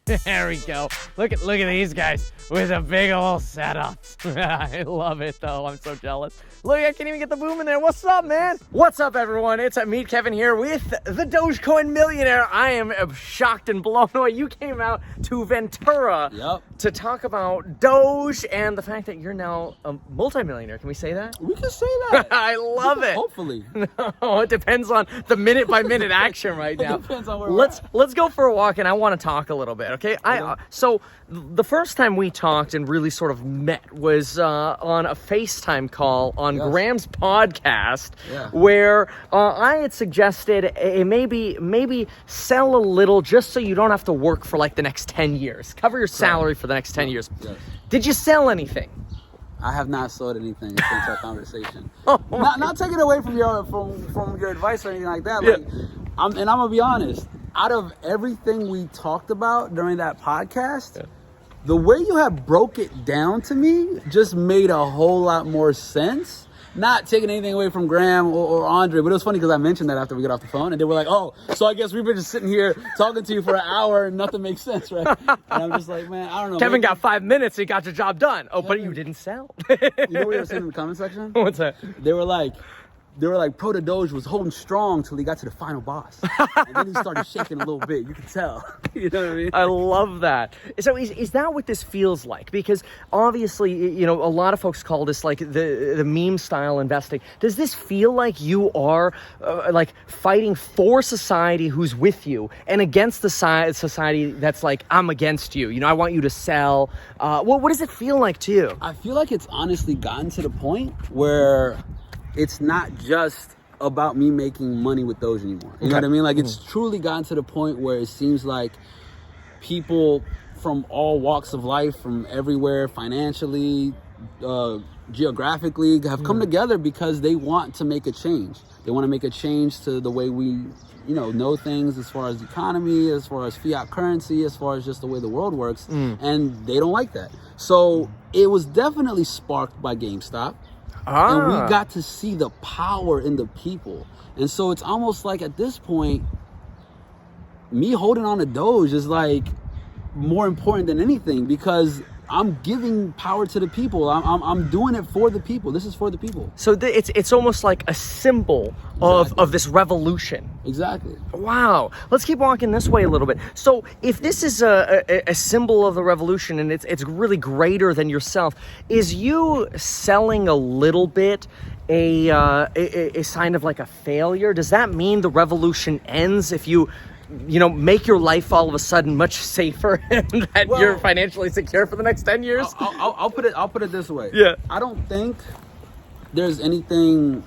There we go. Look at these guys with a big old setup. I love it though. I'm so jealous. Look, I can't even get the boom in there. What's up, man? What's up, everyone? It's Meet Kevin here with the Dogecoin millionaire. I am shocked and blown away. You came out to Ventura to talk about Doge and the fact that you're now a multimillionaire. Can we say that? We can say that. I love it. Hopefully. No, it depends on the minute by minute action right now. It depends on where Let's go for a walk, and I want to talk a little bit. Okay, so the first time we talked and really sort of met was on a FaceTime call on Graham's podcast, where I had suggested maybe sell a little just so you don't have to work for like the next 10 years. Cover your salary for the next 10 years. Yes. Did you sell anything? I have not sold anything since our conversation. Not taking away from your advice or anything like that. Like, I'm gonna be honest. Out of everything we talked about during that podcast, the way you have broke it down to me just made a whole lot more sense. Not taking anything away from Graham or Andre, but it was funny because I mentioned that after we got off the phone, and they were like, "Oh, so I guess we've been just sitting here talking to you for an hour and nothing makes sense, right?" And I'm just like, man, I don't know. Kevin got 5 minutes, he got your job done. Oh, but you didn't sell. You know what they were saying in the comment section? What's that? They were like, Pro to Doge was holding strong till he got to the final boss. And then he started shaking a little bit. You could tell. You know what I mean? I love that. So is that what this feels like? Because obviously, you know, a lot of folks call this like the meme style investing. Does this feel like you are like fighting for society who's with you and against the society that's like, I'm against you? You know, I want you to sell. What does it feel like to you? I feel like it's honestly gotten to the point where it's not just about me making money with Doge anymore. You know what I mean? Like, it's truly gotten to the point where it seems like people from all walks of life, from everywhere, financially, geographically, have come together because they want to make a change. They want to make a change to the way we, know things as far as economy, as far as fiat currency, as far as just the way the world works. And they don't like that. So it was definitely sparked by GameStop. And we got to see the power in the people. And so it's almost like at this point, me holding on to Doge is like more important than anything because I'm giving power to the people. I'm doing it for the people. This is for the people. So it's almost like a symbol of this revolution. Exactly. Wow. Let's keep walking this way a little bit. So if this is a symbol of the revolution and it's really greater than yourself, is you selling a little bit a sign of like a failure? Does that mean the revolution ends if you make your life all of a sudden much safer and that you're financially secure for the next 10 years? I'll put it this way. Yeah. I don't think there's anything,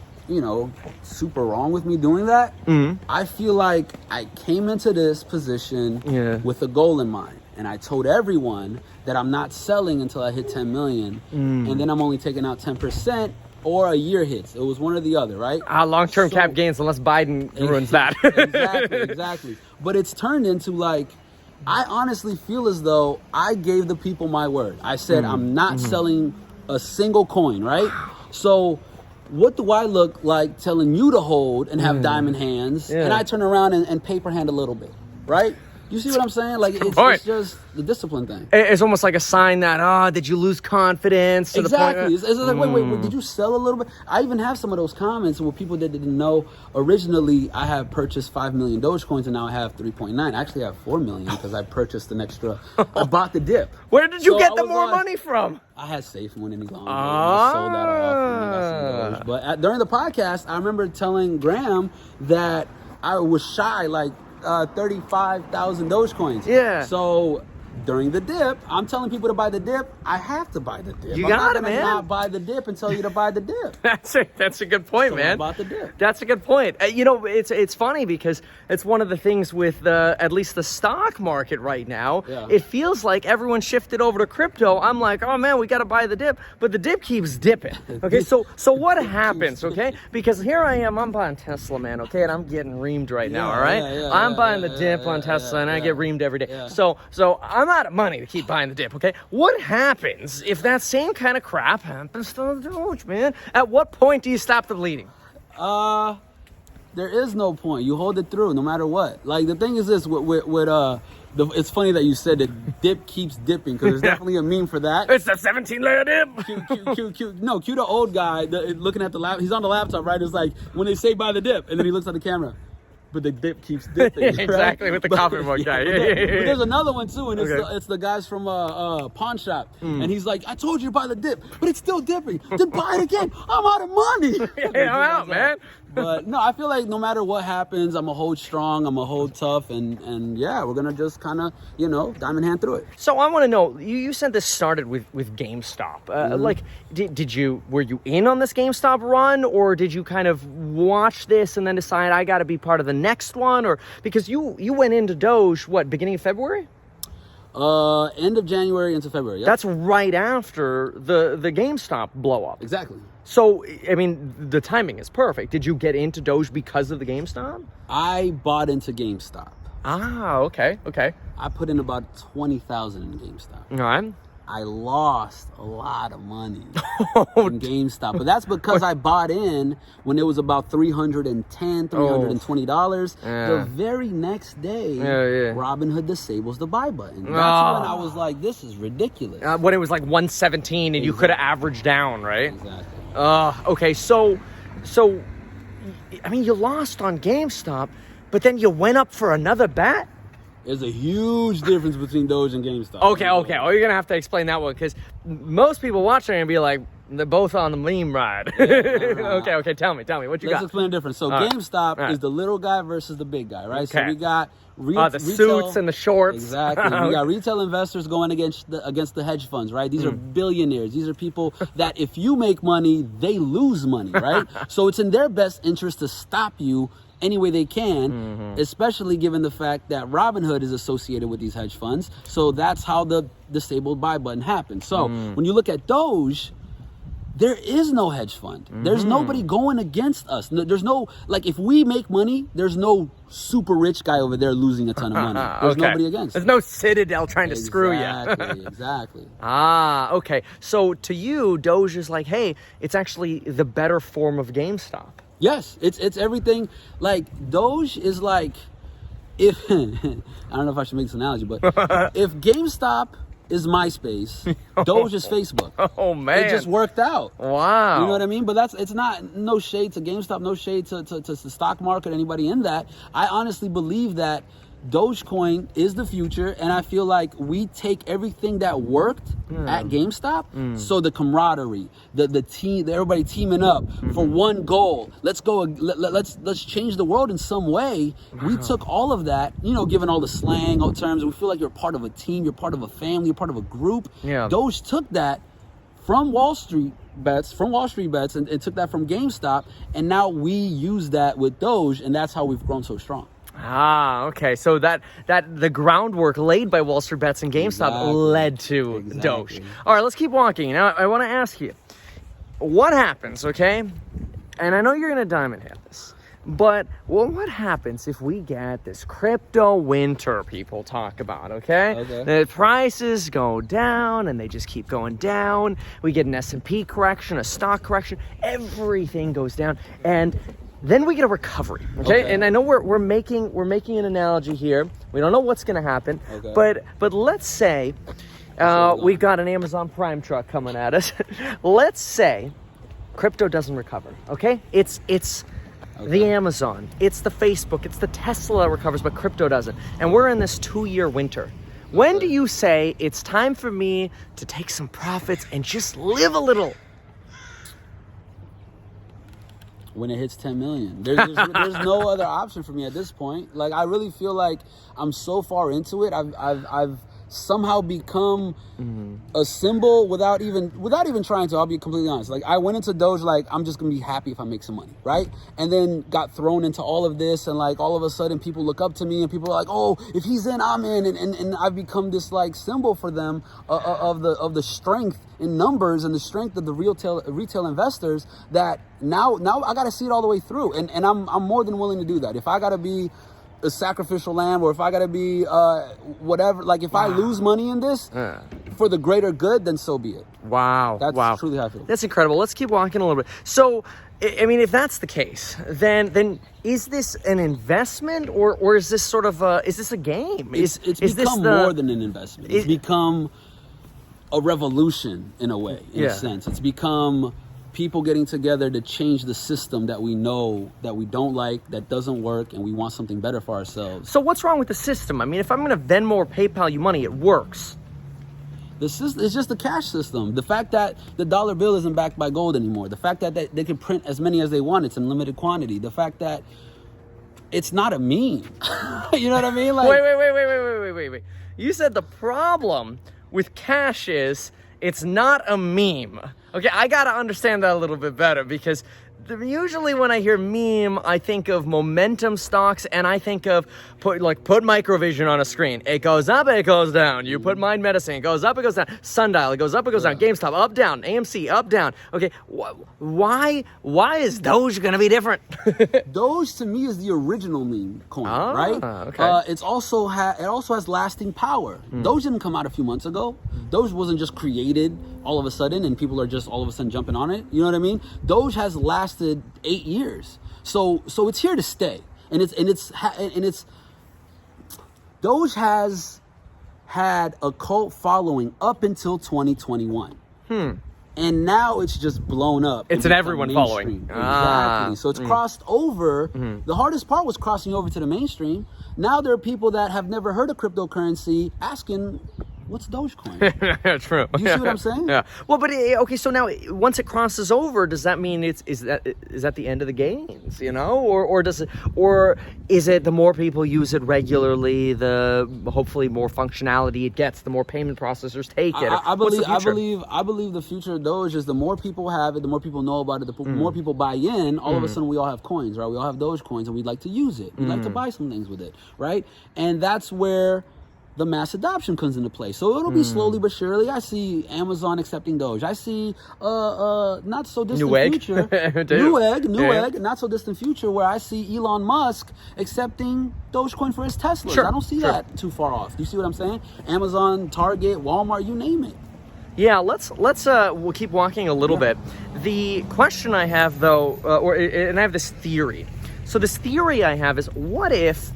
super wrong with me doing that. I feel like I came into this position with a goal in mind. And I told everyone that I'm not selling until I hit 10 million. And then I'm only taking out 10%. Or a year hits. It was one or the other, right? Long-term cap gains, unless Biden ruins that. Exactly. But it's turned into like, I honestly feel as though I gave the people my word. I said, I'm not selling a single coin, right? So what do I look like telling you to hold and have diamond hands, and I turn around and paper hand a little bit, right? You see what I'm saying? Like, it's just the discipline thing. It's almost like a sign that, did you lose confidence to the point? Exactly. It's like, wait, did you sell a little bit? I even have some of those comments where people that didn't know, originally I have purchased 5 million Dogecoins and now I have 3.9. Actually, I have 4 million because I purchased an extra. I bought the dip. Where did you get the more money from? I had safe money any longer. I sold that off and got some Doge. But during the podcast, I remember telling Graham that I was shy, like, 35,000 Dogecoins. Yeah. So during the dip, I'm telling people to buy the dip. I have to buy the dip. You got it, man. I'm not gonna buy the dip and tell you to buy the dip. That's a good point, man. About the dip. That's a good point. It's funny because it's one of the things with at least the stock market right now. Yeah. It feels like everyone shifted over to crypto. I'm like, oh man, we got to buy the dip, but the dip keeps dipping. Okay, so what happens? Okay, because here I am, I'm buying Tesla, man. Okay, and I'm getting reamed right now. All right, I'm buying the dip on Tesla, and I get reamed every day. Yeah. So I'm out of money to keep buying the dip. Okay, what happens if that same kind of crap happens to the Doge, man? At what point do you stop the bleeding? There is no point. You hold it through no matter what. Like, the thing is this, with It's funny that you said that dip keeps dipping, because there's definitely a meme for that. It's a 17-layer dip. Cute. No, cue the old guy looking at the laptop. He's on the laptop, right? It's like when they say buy the dip, and then he looks at the camera. But the dip keeps dipping. Exactly, right? With the coffee mug guy. But there's another one too, and it's the guys from pawn shop, and he's like, I told you to buy the dip, but it's still dipping. Then buy it again. I'm out of money. I'm out, man. But no, I feel like no matter what happens, I'm gonna hold strong, I'm gonna hold tough, and yeah, we're gonna just kind of, diamond hand through it. So I want to know, you said this started with GameStop. Like, were you in on this GameStop run, or did you kind of watch this and then decide I got to be part of the next one? Or because you went into Doge, what, beginning of February? End of January into February. Yep. That's right after the GameStop blow up. Exactly. So, I mean, the timing is perfect. Did you get into Doge because of the GameStop? I bought into GameStop. Ah, okay. I put in about 20,000 in GameStop. All right. I lost a lot of money in GameStop, but that's because I bought in when it was about $320. The very next day, Robinhood disables the buy button. That's when I was like, this is ridiculous. When it was like 117 and you could have averaged down, right? Exactly. Okay, so, I mean, you lost on GameStop, but then you went up for another bet? There's a huge difference between Doge and GameStop. Okay. Oh, you're going to have to explain that one, because most people watching are going to be like, they're both on the meme ride. Okay, tell me what you got. Let's explain the difference. So GameStop is the little guy versus the big guy, right? Okay. So we got the retail, suits and the shorts. Exactly. We got retail investors going against the hedge funds, right? These are billionaires. These are people that if you make money, they lose money, right? So it's in their best interest to stop you any way they can, especially given the fact that Robinhood is associated with these hedge funds. So that's how the disabled buy button happens. So when you look at Doge, there is no hedge fund. There's nobody going against us. There's no, like, if we make money, there's no super rich guy over there losing a ton of money. There's nobody against There's no Citadel trying to screw you. Exactly. Okay. So to you, Doge is like, hey, it's actually the better form of GameStop. Yes, it's everything. Like, Doge is like, if I don't know if I should make this analogy, but if GameStop is MySpace, Doge is Facebook. Oh man, it just worked out. Wow, you know what I mean? But it's not, no shade to GameStop, no shade to the stock market, anybody in that. I honestly believe that Dogecoin is the future, and I feel like we take everything that worked at GameStop. So the camaraderie, the team, everybody teaming up for one goal. Let's go. Let's change the world in some way. We took all of that, given all the slang, all terms. We feel like you're part of a team, you're part of a family, you're part of a group. Yeah. Doge took that from Wall Street bets, and took that from GameStop, and now we use that with Doge, and that's how we've grown so strong. Okay. So that the groundwork laid by Wall Street Bets and GameStop led to Doge. All right, let's keep walking. Now, I want to ask you, what happens, okay? And I know you're going to diamond hand this, but what happens if we get this crypto winter people talk about, okay? The prices go down, and they just keep going down. We get an S&P correction, a stock correction. Everything goes down, and then we get a recovery, okay? And I know we're making an analogy here. We don't know what's going to happen, but let's say we've got an Amazon Prime truck coming at us. Let's say crypto doesn't recover, okay? It's the Amazon, it's the Facebook, it's the Tesla that recovers, but crypto doesn't. And we're in this 2-year winter. When do you say it's time for me to take some profits and just live a little? When it hits 10 million. There's no other option for me at this point. Like, I really feel like I'm so far into it. I've somehow become a symbol without even trying to. I'll be completely honest. Like, I went into Doge like, I'm just gonna be happy if I make some money, right? And then got thrown into all of this, and like all of a sudden people look up to me, and people are like, oh, if he's in, I'm in, and I've become this like symbol for them of the strength in numbers and the strength of the retail investors, that now I gotta see it all the way through, and I'm more than willing to do that. If I gotta be a sacrificial lamb, or if I gotta be whatever, like if I lose money in this, for the greater good, then so be it. Wow. That's truly how I feel. That's incredible. Let's keep walking a little bit. So, I mean, if that's the case, then is this an investment or is this sort of is this a game? It's become more than an investment. It's become a revolution in a way, in a sense. It's become people getting together to change the system that we know that we don't like, that doesn't work, and we want something better for ourselves. So what's wrong with the system? I mean, if I'm going to Venmo or PayPal you money, it works. The system, it's just the cash system. The fact that the dollar bill isn't backed by gold anymore. The fact that they can print as many as they want. It's in limited quantity. The fact that it's not a meme. You know what I mean? Like, Wait. You said the problem with cash is it's not a meme. Okay, I got to understand that a little bit better because usually when I hear meme, I think of momentum stocks and I think of put microvision on a screen. It goes up, it goes down. You put mind medicine, it goes up, it goes down. Sundial, it goes up, it goes down. GameStop, up, down. AMC, up, down. Okay, why is Doge gonna be different? Doge to me is the original meme coin, right? Okay. It also has lasting power. Doge didn't come out a few months ago. Doge wasn't just created all of a sudden and people are just all of a sudden jumping on it. You know what I mean? Doge has lasted 8 years, so it's here to stay, and it's Doge has had a cult following up until 2021, and now it's just blown up. It's an everyone following. Exactly. So it's crossed over. The hardest part was crossing over to the mainstream. Now there are people that have never heard of cryptocurrency asking, what's Dogecoin? True. Do you see what I'm saying? Yeah. Well, but okay. So now, once it crosses over, does that mean is that the end of the gains? You know, or is it the more people use it regularly, the hopefully more functionality it gets, the more payment processors take it? I believe the future of Doge is the more people have it, the more people know about it, the more people buy in. All of a sudden, we all have coins, right? We all have Doge coins, and we'd like to use it. We'd like to buy some things with it, right? And that's where the mass adoption comes into play. So it'll be slowly but surely. I see Amazon accepting Doge. I see not so distant future. Newegg, not so distant future where I see Elon Musk accepting Dogecoin for his Teslas. Sure, I don't see that too far off. Do you see what I'm saying? Amazon, Target, Walmart, you name it. Yeah, let's we'll keep walking a little bit. The question I have though, and I have this theory. So this theory I have is what if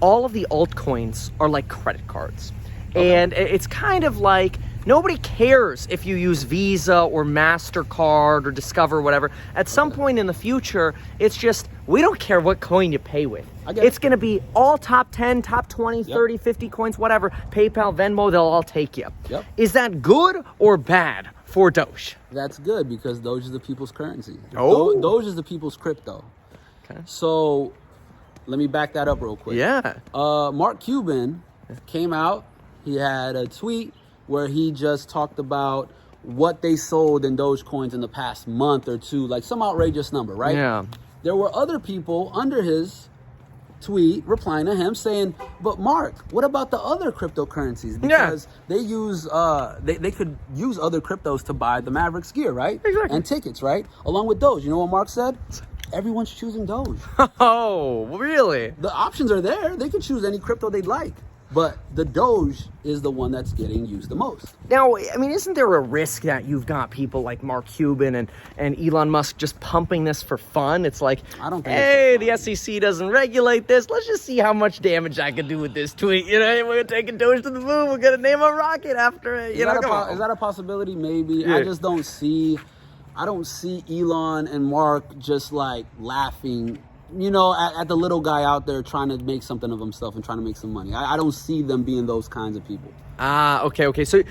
all of the altcoins are like credit cards? And it's kind of like nobody cares if you use Visa or MasterCard or Discover, whatever. At some point in the future, it's just, we don't care what coin you pay with. It's going to be all top 10, top 20, 30, 50 coins, whatever. PayPal, Venmo, they'll all take you. Is that good or bad for Doge? That's good because Doge is the people's currency. Oh. Doge is the people's crypto. Okay. So let me back that up real quick. Yeah. Mark Cuban came out. He had a tweet where he just talked about what they sold in Dogecoins in the past month or two, like some outrageous number, right? Yeah. There were other people under his tweet replying to him saying, but Mark, what about the other cryptocurrencies? Because they use they could use other cryptos to buy the Mavericks gear, right? Exactly. And tickets, right? Along with Doge. You know what Mark said? Everyone's choosing Doge. Oh, really? The options are there. They can choose any crypto they'd like. But the Doge is the one that's getting used the most. Now, I mean, isn't there a risk that you've got people like Mark Cuban and Elon Musk just pumping this for fun? It's like, I don't think hey, the SEC doesn't regulate this. Let's just see how much damage I can do with this tweet. You know, we're taking Doge to the moon. We're going to name a rocket after it. Is that a possibility? Maybe. Yeah. I just don't see Elon and Mark just like laughing, you know, at the little guy out there trying to make something of himself and trying to make some money. I don't see them being those kinds of people. Okay. So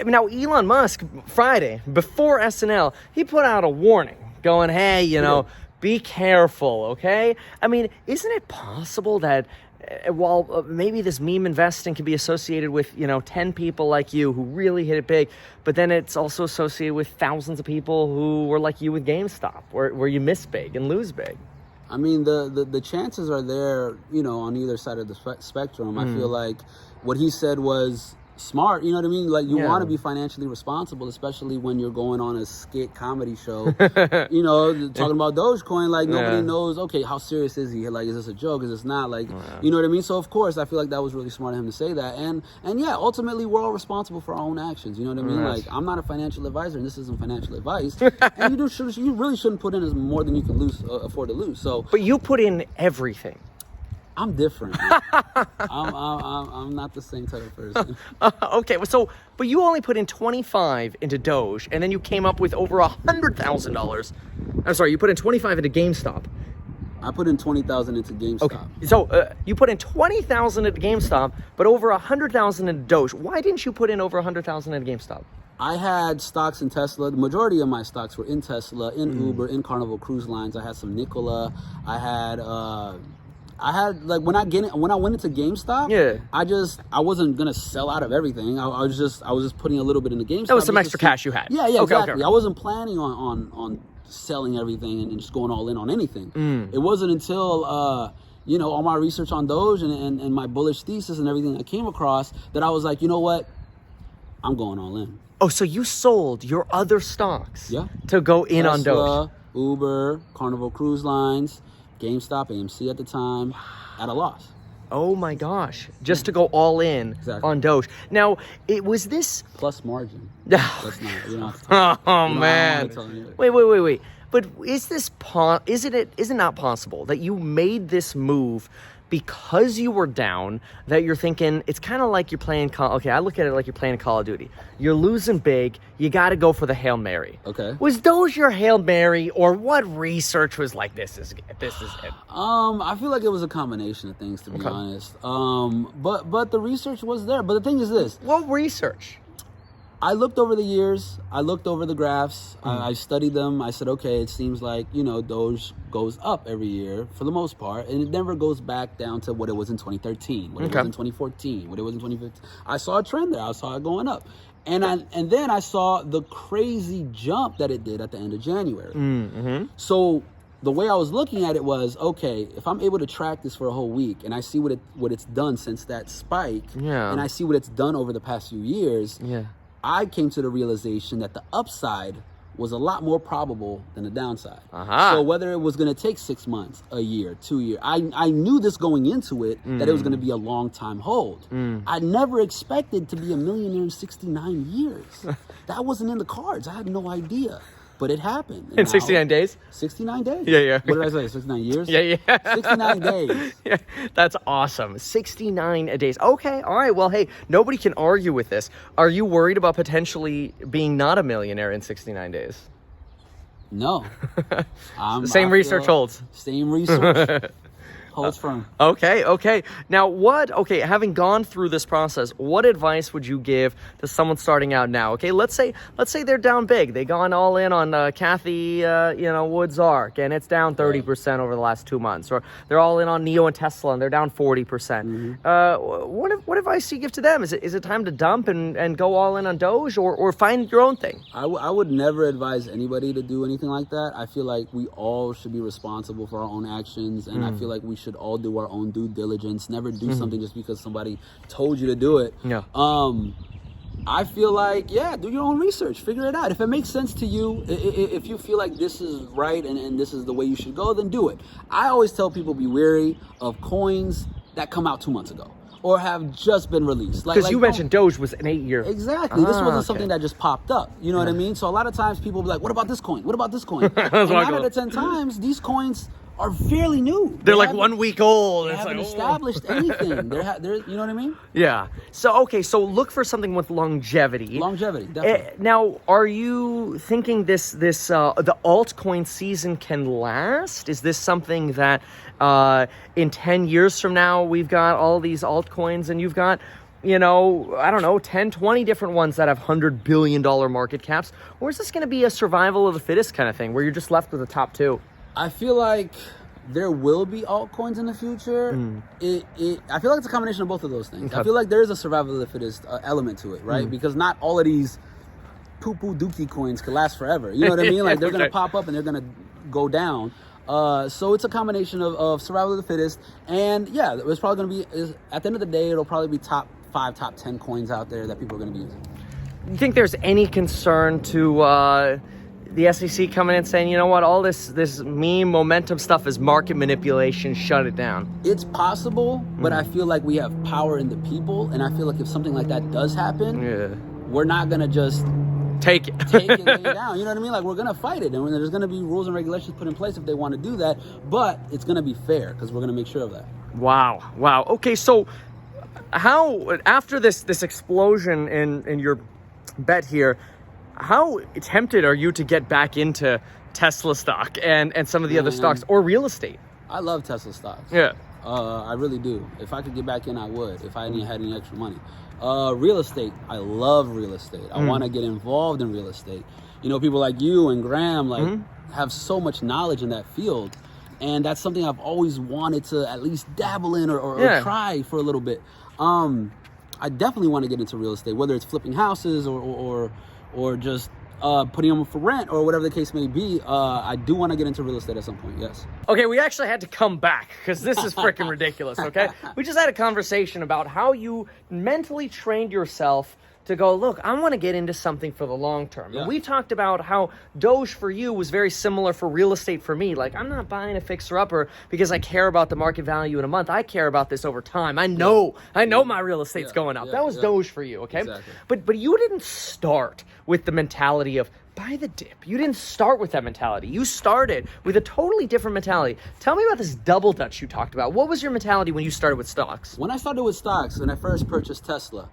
now Elon Musk, Friday, before SNL, he put out a warning going, hey, you know, be careful, okay? I mean, isn't it possible that while maybe this meme investing can be associated with, 10 people like you who really hit it big, but then it's also associated with thousands of people who were like you with GameStop, where you miss big and lose big? I mean, the chances are there, on either side of the spectrum. I feel like what he said was smart, you know what I mean? Like, you want to be financially responsible, especially when you're going on a skit comedy show, you know, talking about Dogecoin. Like, nobody knows, okay, how serious is he? Like, is this a joke? Is this not? Like, you know what I mean? So, of course, I feel like that was really smart of him to say that. And yeah, ultimately, we're all responsible for our own actions. You know what I mean? Like, I'm not a financial advisor, and this isn't financial advice. And you really shouldn't put in as more than you can afford to lose. So, but you put in everything. I'm different. I'm not the same type of person. Okay, but you only put in 25 into Doge, and then you came up with over $100,000. I'm sorry, you put in 25 into GameStop. I put in 20,000 into GameStop. Okay, so you put in 20,000 into GameStop, but over 100,000 into Doge. Why didn't you put in over 100,000 into GameStop? I had stocks in Tesla. The majority of my stocks were in Tesla, in Uber, in Carnival Cruise Lines. I had some Nikola. I had like when I went into GameStop, I wasn't gonna sell out of everything. I was just putting a little bit into GameStop. That was some extra cash you had. Yeah, exactly. Okay. I wasn't planning on selling everything and just going all in on anything. It wasn't until you know, all my research on Doge and my bullish thesis and everything I came across that I was like, you know what, I'm going all in. Oh, so you sold your other stocks to go in Tesla, on Doge. Uber, Carnival Cruise Lines, GameStop, AMC at the time, at a loss. Oh my gosh, just to go all in on Doge. Now, was this... Plus margin. That's not, you know, oh man. Wait. But is it not possible that you made this move because you were down, that you're thinking, it's kind of like you're playing, I look at it like you're playing Call of Duty. You're losing big, you got to go for the Hail Mary. Okay. Was Doge your Hail Mary, or what research was like, this is it? I feel like it was a combination of things, to be honest. But the research was there. But the thing is this. What research? I looked over the years. I looked over the graphs. I studied them. I said, okay, it seems like, you know, Doge goes up every year for the most part, and it never goes back down to what it was in 2013, what it was in 2014, what it was in 2015. I saw a trend there. I saw it going up. And then I saw the crazy jump that it did at the end of January. So the way I was looking at it was, okay, if I'm able to track this for a whole week and I see what it's done since that spike, and I see what it's done over the past few years, I came to the realization that the upside was a lot more probable than the downside. So whether it was going to take 6 months, a year, 2 years, I knew this going into it, that it was going to be a long time hold. I never expected to be a millionaire in 69 years. That wasn't in the cards. I had no idea. But it happened. In 69 days? 69 days. Yeah. What did I say? 69 years? Yeah. 69 days. Yeah, that's awesome. 69 days. Okay, all right. Well, hey, nobody can argue with this. Are you worried about potentially being not a millionaire in 69 days? No. Same research holds. Same research. Holds firm. Okay. Now, having gone through this process, what advice would you give to someone starting out now? Okay, let's say they're down big. They gone all in on Kathy, Wood's ARK, and it's down 30% over the last 2 months. Or they're all in on NIO and Tesla, and they're down 40%. What advice do you give to them? Is it time to dump and go all in on Doge, or find your own thing? I would never advise anybody to do anything like that. I feel like we all should be responsible for our own actions, and I feel like we should all do our own due diligence. Never do something just because somebody told you to do it. I feel like, do your own research. Figure it out. If it makes sense to you, if you feel like this is right and this is the way you should go, then do it. I always tell people, be wary of coins that come out 2 months ago or have just been released. Because you mentioned Doge was an 8-year. Exactly. This wasn't something that just popped up. You know what I mean? So a lot of times people will be like, what about this coin? What about this coin? And 9 out of 10 times, these coins are fairly new. They're like 1 week old. They haven't established anything. They're, you know what I mean? Yeah. So look for something with longevity. Longevity, definitely. Now, are you thinking the altcoin season can last? Is this something that in 10 years from now we've got all these altcoins and you've got, I don't know, 10, 20 different ones that have $100 billion market caps? Or is this going to be a survival of the fittest kind of thing where you're just left with the top two? I feel like there will be altcoins in the future. I feel like it's a combination of both of those things. I feel like there is a survival of the fittest element to it, right? Because not all of these poo-poo dookie coins can last forever. You know what I mean? Like, they're going to pop up and they're going to go down. So it's a combination of survival of the fittest. And yeah, it's probably going to be, at the end of the day, it'll probably be top top 10 coins out there that people are going to be using. You think there's any concern to the SEC coming in saying, you know what, all this meme momentum stuff is market manipulation, shut it down? It's possible, but I feel like we have power in the people, and I feel like if something like that does happen, we're not going to just take it and lay it down. You know what I mean? Like, we're going to fight it, and there's going to be rules and regulations put in place if they want to do that, but it's going to be fair because we're going to make sure of that. Wow. Okay, so how, after this explosion in your bet here, how tempted are you to get back into Tesla stock and some of the other stocks or real estate? I love Tesla stocks. Yeah. I really do. If I could get back in, I would, if I hadn't had any extra money. Real estate, I love real estate. I want to get involved in real estate. You know, people like you and Graham have so much knowledge in that field. And that's something I've always wanted to at least dabble in or try for a little bit. I definitely want to get into real estate, whether it's flipping houses or just putting them for rent or whatever the case may be. I do want to get into real estate at some point, yes. Okay, we actually had to come back because this is freaking ridiculous, okay? We just had a conversation about how you mentally trained yourself to go, look, I want to get into something for the long term. Yeah. And we talked about how Doge for you was very similar for real estate for me. Like, I'm not buying a fixer-upper because I care about the market value in a month. I care about this over time. I know my real estate's going up. That was Doge for you, okay? Exactly. But you didn't start with the mentality of buy the dip. You didn't start with that mentality. You started with a totally different mentality. Tell me about this double dutch you talked about. What was your mentality when you started with stocks? When I started with stocks, when I first purchased Tesla,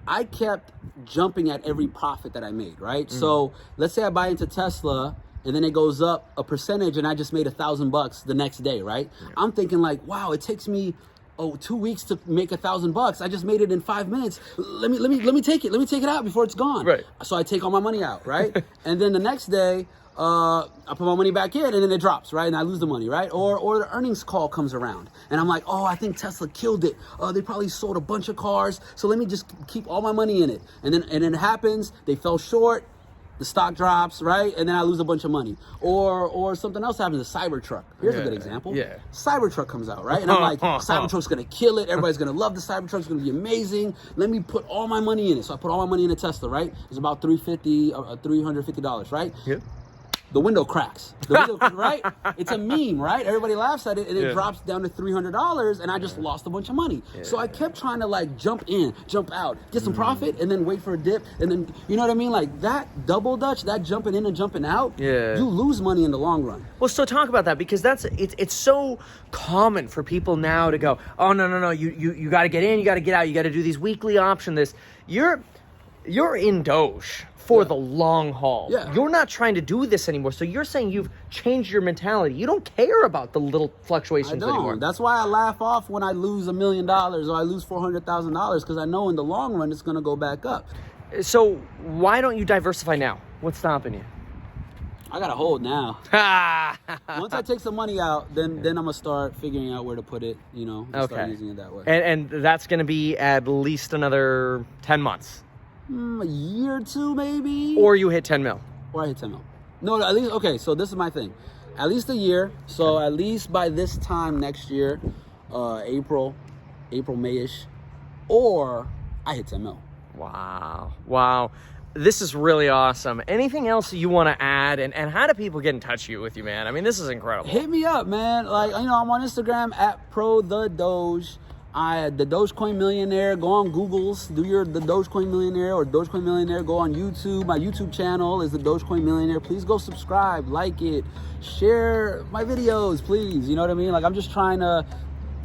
I kept jumping at every profit that I made, right? So let's say I buy into Tesla and then it goes up a percentage and I just made $1,000 the next day, right? Yeah. I'm thinking like, wow, it takes me 2 weeks to make $1,000. I just made it in 5 minutes. Let me take it. Let me take it out before it's gone. Right. So I take all my money out, right? And then the next day, I put my money back in and then it drops, right? And I lose the money, right? Or the earnings call comes around and I'm like, oh, I think Tesla killed it. They probably sold a bunch of cars. So let me just keep all my money in it. And then it happens. They fell short. The stock drops, right? And then I lose a bunch of money. Or something else happens, a Cybertruck. Here's a good example. Yeah. Cybertruck comes out, right? And I'm like, Cybertruck's gonna kill it. Everybody's gonna love the Cybertruck. It's gonna be amazing. Let me put all my money in it. So I put all my money in a Tesla, right? It's about $350, right? Yep. The window cracks. Right? It's a meme, right? Everybody laughs at it, and it drops down to $300, and I just lost a bunch of money. Yeah. So I kept trying to like jump in, jump out, get some profit, and then wait for a dip, and then you know what I mean? Like that double dutch, that jumping in and jumping out. Yeah. You lose money in the long run. Well, so talk about that because it's so common for people now to go, oh no, you got to get in, you got to get out, you got to do these weekly option. You're in Doge for the long haul. Yeah. You're not trying to do this anymore. So you're saying you've changed your mentality. You don't care about the little fluctuations anymore. That's why I laugh off when I lose $1 million or I lose $400,000 because I know in the long run it's going to go back up. So why don't you diversify now? What's stopping you? I got to hold now. Once I take some money out, then I'm going to start figuring out where to put it, and start using it that way. And that's going to be at least another 10 months. A year or two, maybe. Or you hit 10 mil. Or I hit 10 mil. No, at least, okay, so this is my thing. At least a year. So at least by this time next year, April, May-ish, or I hit 10 mil. Wow. This is really awesome. Anything else you want to add? And how do people get in touch with you, man? I mean, this is incredible. Hit me up, man. Like, I'm on Instagram at ProTheDoge. The Dogecoin Millionaire, go on Google's, do the Dogecoin Millionaire or Dogecoin Millionaire, go on YouTube. My YouTube channel is the Dogecoin Millionaire. Please go subscribe, like it, share my videos, please. You know what I mean? Like, I'm just trying to,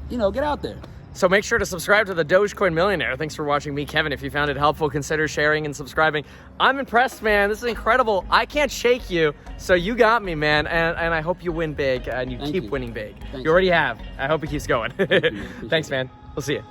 get out there. So make sure to subscribe to the Dogecoin Millionaire. Thanks for watching me, Kevin. If you found it helpful, consider sharing and subscribing. I'm impressed, man. This is incredible. I can't shake you, so you got me, man. And I hope you win big and you keep winning big. You already have. I hope it keeps going. Thanks, man. We'll see you.